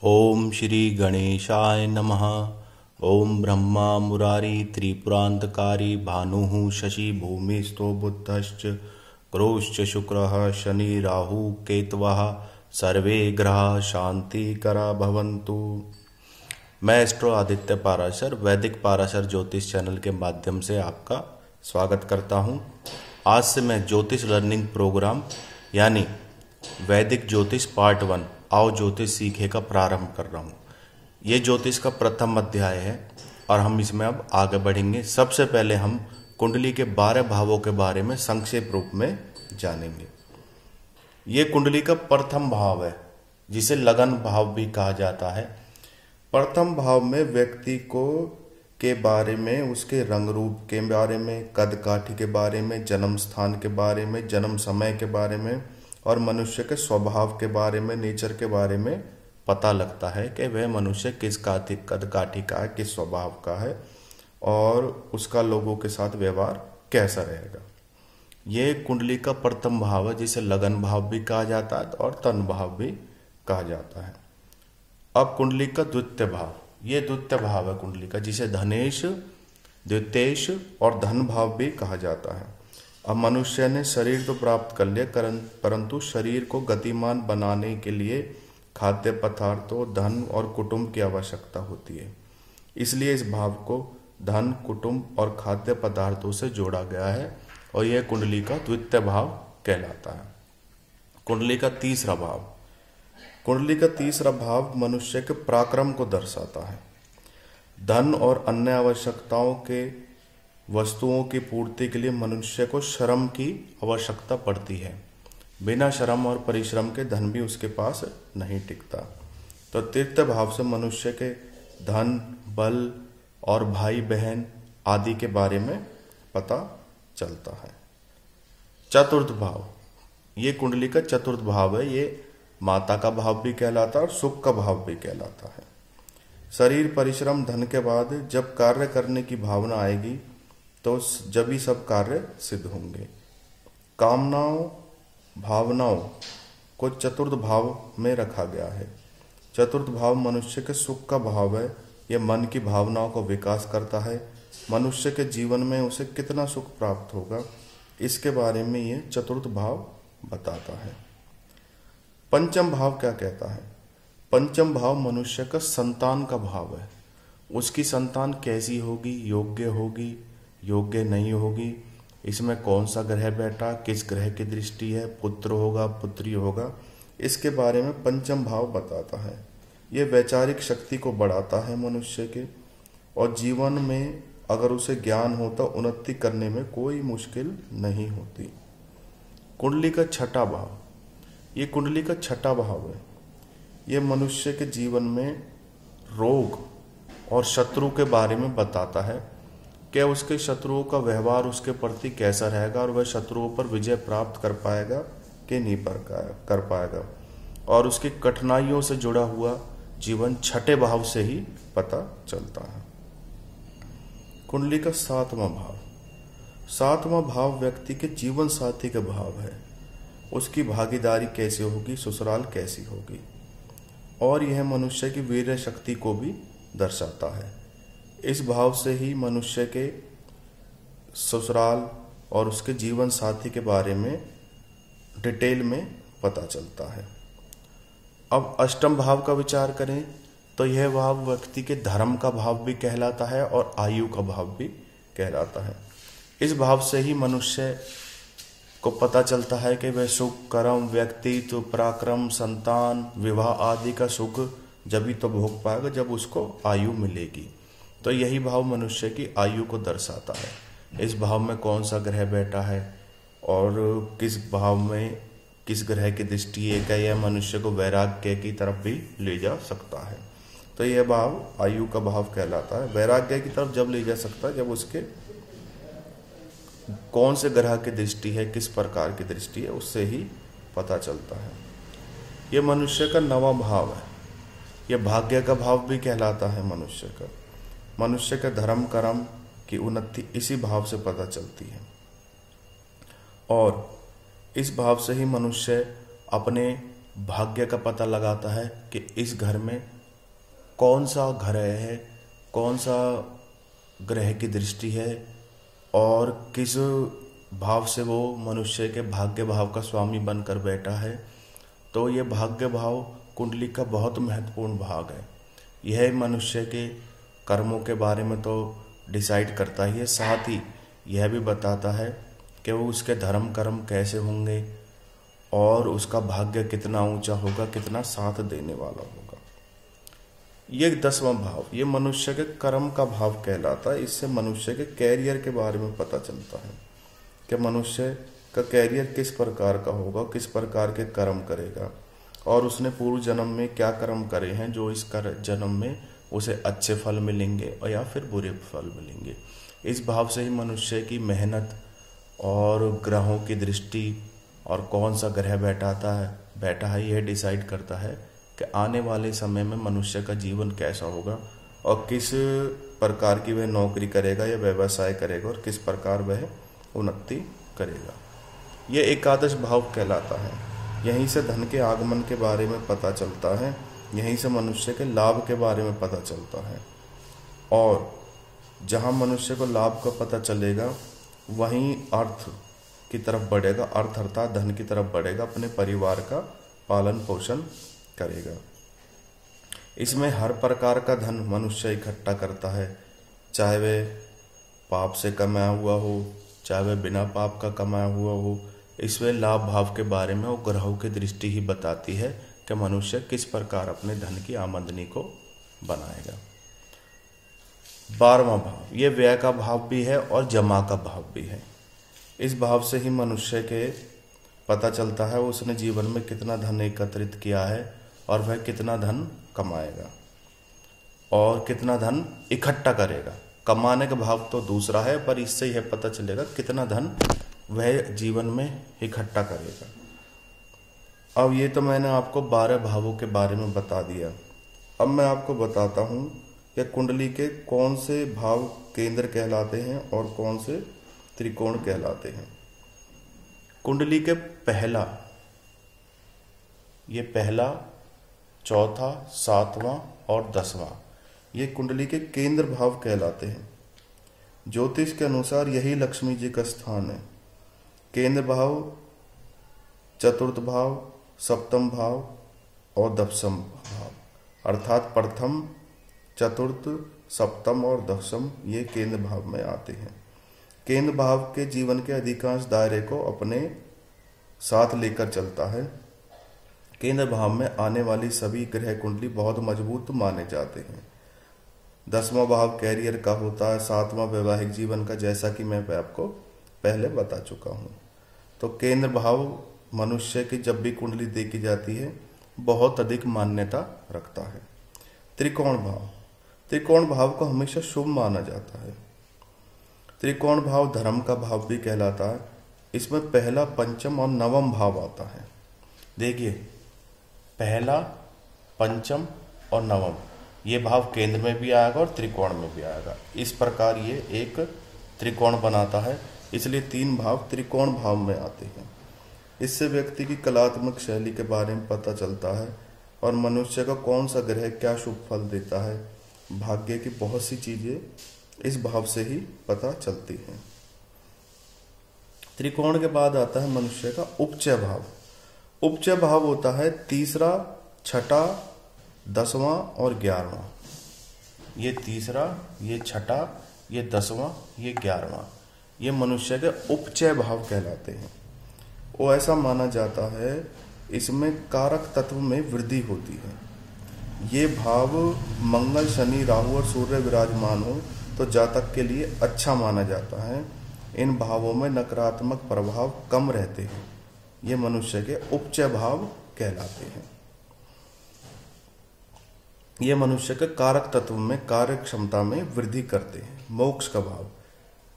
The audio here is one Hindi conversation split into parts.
ओम श्री गणेशाय नमः। ओम ब्रह्मा मुरारी त्रिपुरांतकारी भानुः शशि भूमिस्थो बुधश्च गुरुश्च शुक्रः शनि राहु केतवः सर्वे ग्रहा शांतिकरा भवन्तु। मैं एस्ट्रो आदित्य पाराशर वैदिक पाराशर ज्योतिष चैनल के माध्यम से आपका स्वागत करता हूं। आज से मैं ज्योतिष लर्निंग प्रोग्राम यानी वैदिक ज्योतिष पार्ट 1 आओ ज्योतिष सीखे का प्रारंभ कर रहा हूँ। ये ज्योतिष का प्रथम अध्याय है और हम इसमें अब आगे बढ़ेंगे। सबसे पहले हम कुंडली के 12 भावों के बारे में संक्षेप रूप में जानेंगे। ये कुंडली का प्रथम भाव है जिसे लगन भाव भी कहा जाता है। प्रथम भाव में व्यक्ति को के बारे में, उसके रंग रूप के बारे में, कद काठी के बारे में, जन्म स्थान के बारे में, जन्म समय के बारे में और मनुष्य के स्वभाव के बारे में, नेचर के बारे में पता लगता है कि वह मनुष्य किस कद काठी का है, किस स्वभाव का है और उसका लोगों के साथ व्यवहार कैसा रहेगा। ये कुंडली का प्रथम भाव है जिसे लगन भाव भी कहा जाता है और तन भाव भी कहा जाता है। अब कुंडली का द्वितीय भाव, ये द्वितीय भाव है कुंडली का, जिसे धनेश, द्वितेश और धन भाव भी कहा जाता है। अब मनुष्य ने शरीर तो प्राप्त कर लिया, परंतु शरीर को गतिमान बनाने के लिए खाद्य पदार्थों, धन और कुटुंब की आवश्यकता होती है। इसलिए इस भाव को धन, कुटुंब और खाद्य पदार्थों से जोड़ा गया है और यह कुंडली का द्वितीय भाव कहलाता है। कुंडली का तीसरा भाव, कुंडली का तीसरा भाव मनुष्य के पराक्रम को दर्शाता है। धन और अन्य आवश्यकताओं के वस्तुओं की पूर्ति के लिए मनुष्य को श्रम की आवश्यकता पड़ती है। बिना श्रम और परिश्रम के धन भी उसके पास नहीं टिकता। तो तृतीय भाव से मनुष्य के धन, बल और भाई बहन आदि के बारे में पता चलता है। चतुर्थ भाव, ये कुंडली का चतुर्थ भाव है। ये माता का भाव भी कहलाता है और सुख का भाव भी कहलाता है। शरीर, परिश्रम, धन के बाद जब कार्य करने की भावना आएगी तो जब ही सब कार्य सिद्ध होंगे। कामनाओं, भावनाओं को चतुर्थ भाव में रखा गया है। चतुर्थ भाव मनुष्य के सुख का भाव है। यह मन की भावनाओं को विकास करता है। मनुष्य के जीवन में उसे कितना सुख प्राप्त होगा इसके बारे में यह चतुर्थ भाव बताता है। पंचम भाव क्या कहता है? पंचम भाव मनुष्य का संतान का भाव है। उसकी संतान कैसी होगी, योग्य होगी, योग्य नहीं होगी, इसमें कौन सा ग्रह बैठा, किस ग्रह की दृष्टि है, पुत्र होगा, पुत्री होगा, इसके बारे में पंचम भाव बताता है। ये वैचारिक शक्ति को बढ़ाता है मनुष्य के, और जीवन में अगर उसे ज्ञान हो तो उन्नति करने में कोई मुश्किल नहीं होती। कुंडली का छठा भाव, ये कुंडली का छठा भाव है। ये मनुष्य के जीवन में रोग और शत्रु के बारे में बताता है कि उसके शत्रुओं का व्यवहार उसके प्रति कैसा रहेगा और वह शत्रुओं पर विजय प्राप्त कर पाएगा कि नहीं कर पाएगा। और उसकी कठिनाइयों से जुड़ा हुआ जीवन छठे भाव से ही पता चलता है। कुंडली का सातवां भाव, सातवां भाव व्यक्ति के जीवन साथी का भाव है। उसकी भागीदारी कैसी होगी, ससुराल कैसी होगी, और यह मनुष्य की वीर्य शक्ति को भी दर्शाता है। इस भाव से ही मनुष्य के ससुराल और उसके जीवन साथी के बारे में डिटेल में पता चलता है। अब अष्टम भाव का विचार करें तो यह भाव व्यक्ति के धर्म का भाव भी कहलाता है और आयु का भाव भी कहलाता है। इस भाव से ही मनुष्य को पता चलता है कि वह सुख, कर्म, व्यक्तित्व, पराक्रम, संतान, विवाह आदि का सुख जब ही तो भोग पाएगा जब उसको आयु मिलेगी। तो यही भाव मनुष्य की आयु को दर्शाता है। इस भाव में कौन सा ग्रह बैठा है और किस भाव में किस ग्रह की दृष्टि है, क्या यह मनुष्य को वैराग्य की तरफ भी ले जा सकता है। तो यह भाव आयु का भाव कहलाता है। वैराग्य की तरफ जब ले जा सकता है जब उसके कौन से ग्रह की दृष्टि है, किस प्रकार की दृष्टि है, उससे ही पता चलता है। यह मनुष्य का नवा भाव है। यह भाग्य का भाव भी कहलाता है मनुष्य का। मनुष्य के धर्म कर्म की उन्नति इसी भाव से पता चलती है और इस भाव से ही मनुष्य अपने भाग्य का पता लगाता है कि इस घर में कौन सा ग्रह है, कौन सा ग्रह की दृष्टि है और किस भाव से वो मनुष्य के भाग्य भाव का स्वामी बनकर बैठा है। तो ये भाग्य भाव कुंडली का बहुत महत्वपूर्ण भाग है। यह मनुष्य के कर्मों के बारे में तो डिसाइड करता ही है, साथ ही यह भी बताता है कि वो उसके धर्म कर्म कैसे होंगे और उसका भाग्य कितना ऊंचा होगा, कितना साथ देने वाला होगा। ये 10वां भाव, ये मनुष्य के कर्म का भाव कहलाता है। इससे मनुष्य के कैरियर के बारे में पता चलता है कि मनुष्य का कैरियर किस प्रकार का होगा, किस प्रकार के कर्म करेगा और उसने पूर्व जन्म में क्या कर्म करे हैं जो इस जन्म में उसे अच्छे फल मिलेंगे और या फिर बुरे फल मिलेंगे। इस भाव से ही मनुष्य की मेहनत और ग्रहों की दृष्टि और कौन सा ग्रह बैठा है यह डिसाइड करता है कि आने वाले समय में मनुष्य का जीवन कैसा होगा और किस प्रकार की वह नौकरी करेगा या व्यवसाय करेगा और किस प्रकार वह उन्नति करेगा। यह एकादश भाव कहलाता है। यहीं से धन के आगमन के बारे में पता चलता है, यहीं से मनुष्य के लाभ के बारे में पता चलता है। और जहाँ मनुष्य को लाभ का पता चलेगा वहीं अर्थ की तरफ बढ़ेगा, अर्थ अर्थात धन की तरफ बढ़ेगा, अपने परिवार का पालन पोषण करेगा। इसमें हर प्रकार का धन मनुष्य इकट्ठा करता है, चाहे वह पाप से कमाया हुआ हो, चाहे वह बिना पाप का कमाया हुआ हो। इसमें लाभ भाव के बारे में वो ग्रहों की दृष्टि ही बताती है कि मनुष्य किस प्रकार अपने धन की आमदनी को बनाएगा। 12वां भाव, ये व्यय का भाव भी है और जमा का भाव भी है। इस भाव से ही मनुष्य के पता चलता है उसने जीवन में कितना धन एकत्रित किया है और वह कितना धन कमाएगा और कितना धन इकट्ठा करेगा। कमाने का भाव तो दूसरा है, पर इससे यह पता चलेगा कितना धन वह जीवन में इकट्ठा करेगा। अब ये तो मैंने आपको 12 भावों के बारे में बता दिया। अब मैं आपको बताता हूँ कि कुंडली के कौन से भाव केंद्र कहलाते हैं और कौन से त्रिकोण कहलाते हैं। कुंडली के पहला, चौथा, 7वां और 10वां ये कुंडली के केंद्र भाव कहलाते हैं। ज्योतिष के अनुसार यही लक्ष्मी जी का स्थान है। केंद्र भाव, चतुर्थ भाव, सप्तम भाव और दशम भाव, अर्थात प्रथम, चतुर्थ, सप्तम और दशम ये केंद्र भाव में आते हैं। केंद्र भाव के जीवन के अधिकांश दायरे को अपने साथ लेकर चलता है। केंद्र भाव में आने वाली सभी ग्रह कुंडली बहुत मजबूत माने जाते हैं। 10वां भाव कैरियर का होता है, 7वां वैवाहिक जीवन का, जैसा कि मैं आपको पहले बता चुका हूँ। तो केंद्र भाव मनुष्य की जब भी कुंडली देखी जाती है बहुत अधिक मान्यता रखता है। त्रिकोण भाव, त्रिकोण भाव को हमेशा शुभ माना जाता है। त्रिकोण भाव धर्म का भाव भी कहलाता है। इसमें पहला, पंचम और नवम भाव आता है। देखिए, पहला, पंचम और नवम ये भाव केंद्र में भी आएगा और त्रिकोण में भी आएगा। इस प्रकार ये एक त्रिकोण बनाता है, इसलिए 3 भाव त्रिकोण भाव में आते हैं। इससे व्यक्ति की कलात्मक शैली के बारे में पता चलता है और मनुष्य का कौन सा ग्रह क्या शुभ फल देता है। भाग्य की बहुत सी चीजें इस भाव से ही पता चलती हैं। त्रिकोण के बाद आता है मनुष्य का उपचय भाव। उपचय भाव होता है तीसरा, छठा, 10वां और 11वां। ये तीसरा, ये छठा, ये 10वां, ये 11वां, ये मनुष्य के उपचय भाव कहलाते हैं। वो ऐसा माना जाता है इसमें कारक तत्व में वृद्धि होती है। ये भाव मंगल, शनि, राहु और सूर्य विराजमान हो तो जातक के लिए अच्छा माना जाता है। इन भावों में नकारात्मक प्रभाव कम रहते हैं। ये मनुष्य के उपचय भाव कहलाते हैं। ये मनुष्य के कारक तत्व में कार्य क्षमता में वृद्धि करते हैं। मोक्ष का भाव,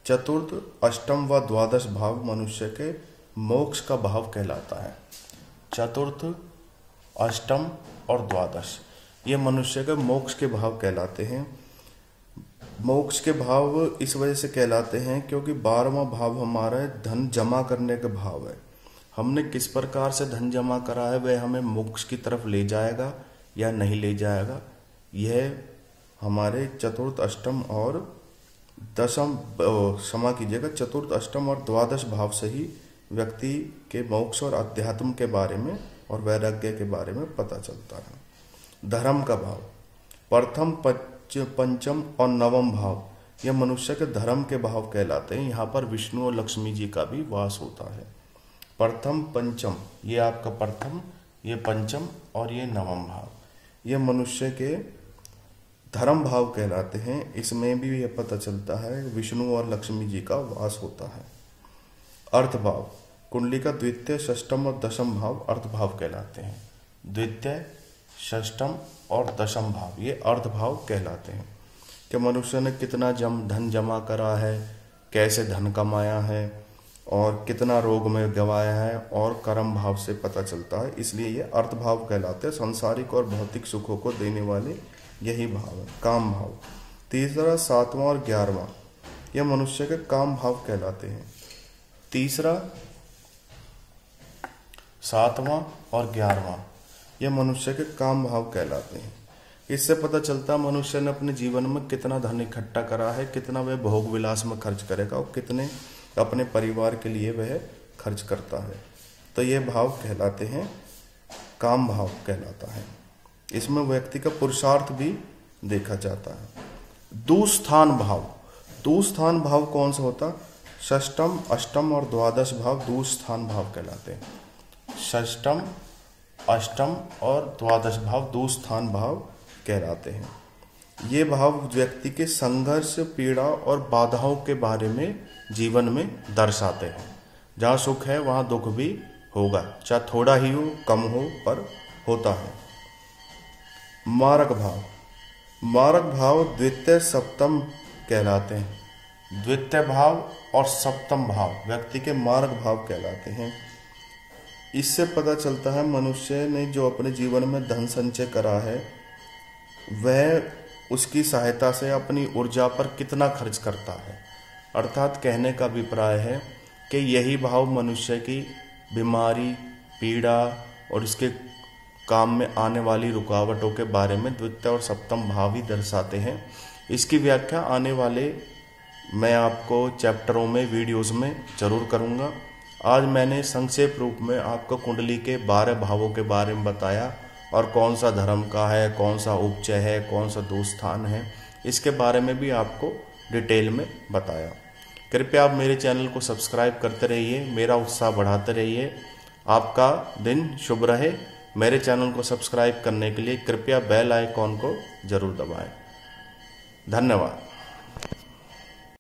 चतुर्थ, अष्टम व द्वादश भाव मनुष्य के मोक्ष का भाव कहलाता है। चतुर्थ, अष्टम और द्वादश ये मनुष्य के मोक्ष के भाव कहलाते हैं। मोक्ष के भाव इस वजह से कहलाते हैं क्योंकि 12वां भाव हमारा धन जमा करने का भाव है। हमने किस प्रकार से धन जमा करा है वह हमें मोक्ष की तरफ ले जाएगा या नहीं ले जाएगा, यह हमारे चतुर्थ, अष्टम और दशम, क्षमा कीजिएगा, चतुर्थ, अष्टम और द्वादश भाव से ही व्यक्ति के मोक्ष और अध्यात्म के बारे में और वैराग्य के बारे में पता चलता है। धर्म का भाव, प्रथम, पंचम और नवम भाव यह मनुष्य के धर्म के भाव कहलाते हैं। यहाँ पर विष्णु और लक्ष्मी जी का भी वास होता है। प्रथम, पंचम, ये आपका प्रथम, ये पंचम और ये नवम भाव, ये मनुष्य के धर्म भाव कहलाते हैं। इसमें भी यह पता चलता है विष्णु और लक्ष्मी जी का वास होता है। अर्थ भाव, कुंडली का द्वितीय, षष्टम और दशम भाव अर्थ भाव कहलाते हैं। द्वितीय, षष्टम और दशम भाव ये अर्थ भाव कहलाते हैं कि मनुष्य ने कितना धन जमा करा है, कैसे धन कमाया है और कितना रोग में गंवाया है, और कर्म भाव से पता चलता है। इसलिए ये अर्थ भाव कहलाते हैं। सांसारिक और भौतिक सुखों को देने वाले यही भाव है। काम भाव, तीसरा, सातवां और 11वां यह मनुष्य के काम भाव कहलाते हैं। तीसरा, सातवां और 11वां यह मनुष्य के काम भाव कहलाते हैं। इससे पता चलता है मनुष्य ने अपने जीवन में कितना धन इकट्ठा करा है, कितना वह भोग विलास में खर्च करेगा और कितने अपने परिवार के लिए वह खर्च करता है। तो ये भाव कहलाते हैं, काम भाव कहलाता है। इसमें व्यक्ति का पुरुषार्थ भी देखा जाता है। दूस्थान भाव, दूस्थान भाव कौन सा होता? षष्टम, अष्टम और द्वादश भाव दूस्थान भाव कहलाते हैं। षष्टम, अष्टम और द्वादश भाव दूस्थान भाव कहलाते हैं। ये भाव व्यक्ति के संघर्ष, पीड़ा और बाधाओं के बारे में जीवन में दर्शाते हैं। जहाँ सुख है वहाँ दुख भी होगा, चाहे थोड़ा ही हो, कम हो, पर होता है। मारक भाव, मारक भाव द्वितीय, सप्तम कहलाते हैं। द्वितीय भाव और सप्तम भाव व्यक्ति के मारक भाव कहलाते हैं। इससे पता चलता है मनुष्य ने जो अपने जीवन में धन संचय करा है वह उसकी सहायता से अपनी ऊर्जा पर कितना खर्च करता है। अर्थात कहने का अभिप्राय है कि यही भाव मनुष्य की बीमारी, पीड़ा और इसके काम में आने वाली रुकावटों के बारे में द्वितीय और सप्तम भाव ही दर्शाते हैं। इसकी व्याख्या आने वाले मैं आपको चैप्टरों में, वीडियोस में जरूर करूँगा। आज मैंने संक्षेप रूप में आपको कुंडली के 12 भावों के बारे में बताया और कौन सा धर्म का है, कौन सा उपचय है, कौन सा दूस्थान है, इसके बारे में भी आपको डिटेल में बताया। कृपया आप मेरे चैनल को सब्सक्राइब करते रहिए, मेरा उत्साह बढ़ाते रहिए। आपका दिन शुभ रहे। मेरे चैनल को सब्सक्राइब करने के लिए कृपया बेल आइकॉन को जरूर दबाएं। धन्यवाद।